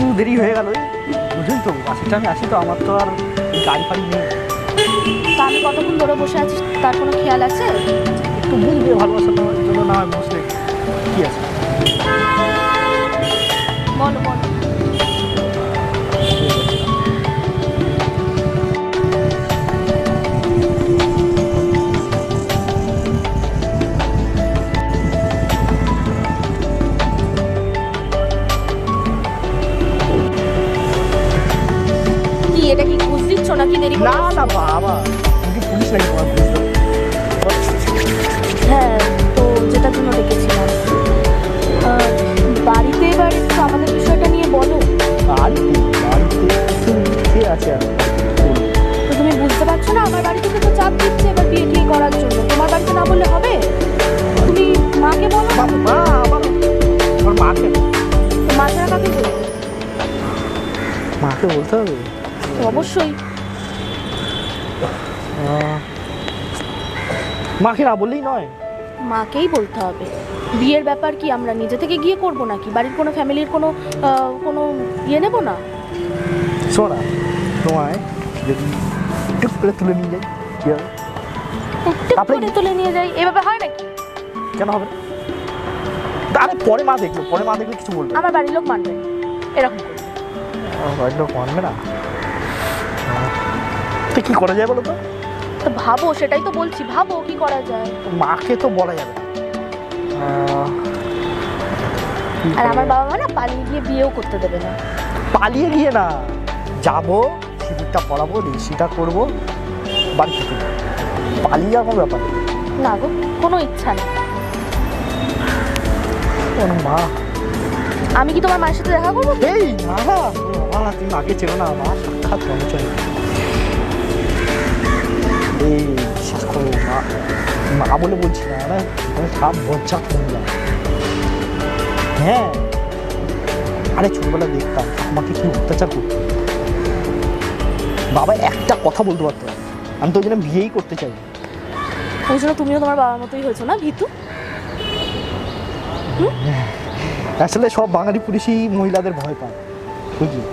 একটু দেরি হয়ে গেল, বুঝুন তো বাসিটা আমি আসি তো, আমার তো আর গাড়ি ফাড়ি নেই। তা আমি কতক্ষণ ধরে বসে আছি তার কোনো খেয়াল আছে? একটু বুঝবে ভালোবাসা দেওয়ার জন্য না হয় বসলে কি আছে। বলো বলো। কি এটা কি ঘুষ দিচ্ছ নাকি দেরি করে না আসছো? না বাবা, তুমি কি পুলিশ নাকি তোমার পুলিশ? হ্যাঁ, তো যেটার জন্য ডেকেছিলাম বাড়িতে এবার একটু আমাদের বিষয়টা নিয়ে বলো। বাড়িতে বাড়িতে কে আছে আর তো তুমি বুঝতে পারছো না, আমার বাড়ি থেকে তো চাপ দিচ্ছে এবার বিয়ে ঠিক করার জন্য। তোমার বাড়িতে না বললে হবে? তুমি মাকে বলো। মা আবার আমার মাকে তো মা ছাড়া কাকে বলবে? মাকে বলতে হবে। তো অবশ্যই মাকে না বললেই নয়, মাকেই বলতে হবে। বিয়ের ব্যাপার কি আমরা নিজে থেকে গিয়ে করব নাকি? বাড়ির কোনো ফ্যামিলির কোনো ইয়ে নেব না? শোনা তোমায় যদি টুক করে তুলে নিয়ে যাই কি হবে? একটু তারপরে করে তুলে নিয়ে যাই, এভাবে হয় নাকি? কেন হবে না? আরে পরে মা দেখলো, পরে মা দেখলে কিছু বলবে না। আমার বাড়ির লোক মানবে না এরকম করে। বাড়ির লোক মানবে না তো কি করা যায় বলো তো? তো ভাবো, সেটাই তো বলছি, ভাবো কি করা যায়। মাকে তো বলা যাবে না। কি আর করা আমার যায়? বাবা মা না পালিয়ে গিয়ে বিয়েও করতে দেবে না। পালিয়ে গিয়ে না, যাবো সিঁদুরটা পরাবো ঋষিটা করবো বাড়ি থেকে, পালিয়ে যাওয়ার কোনো ব্যাপার নেই। না গো, কোনো ইচ্ছা নেই। কোনো মা আমি কি তোমার মায়ের সাথে দেখা করবো? এই না না বাবা, তুমি আগে চেনো না, মা সাক্ষাৎ কর্মচারী। এই বিশ্বাস করো মা, মা বলে বলছি না, মানে আমি সব বজ্জাত মহিলা। হ্যাঁ, আরে ছোটবেলা দেখতাম আমাকে কি অত্যাচার করতো, বাবা একটা কথা বলতে পারতো না। আমি তো ওই জন্য বিয়েই করতে চাই। ওই জন্য তুমিও তোমার বাবার মতোই হয়েছো না, ভীতু? আসলে সব বাঙালি পুলিশই মহিলাদের ভয় পায়, বুঝলি?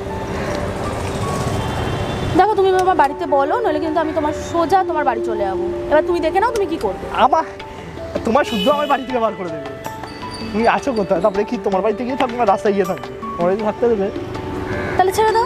দেখো, তুমি আমার বাড়িতে বলো, নইলে কিন্তু আমি তোমার সোজা তোমার বাড়ি চলে যাবো। এবার তুমি দেখে নাও তুমি কি করবে। আমার তোমার শুদ্ধ আমার বাড়ি থেকে বার করে দেবে। তুমি আছো কোথায়? তারপরে কি তোমার বাড়িতে গিয়ে থাকবে না রাস্তায় গিয়ে থাকবে? তোমার বাড়িতে থাকতে দেবে? তাহলে ছেড়ে দাও।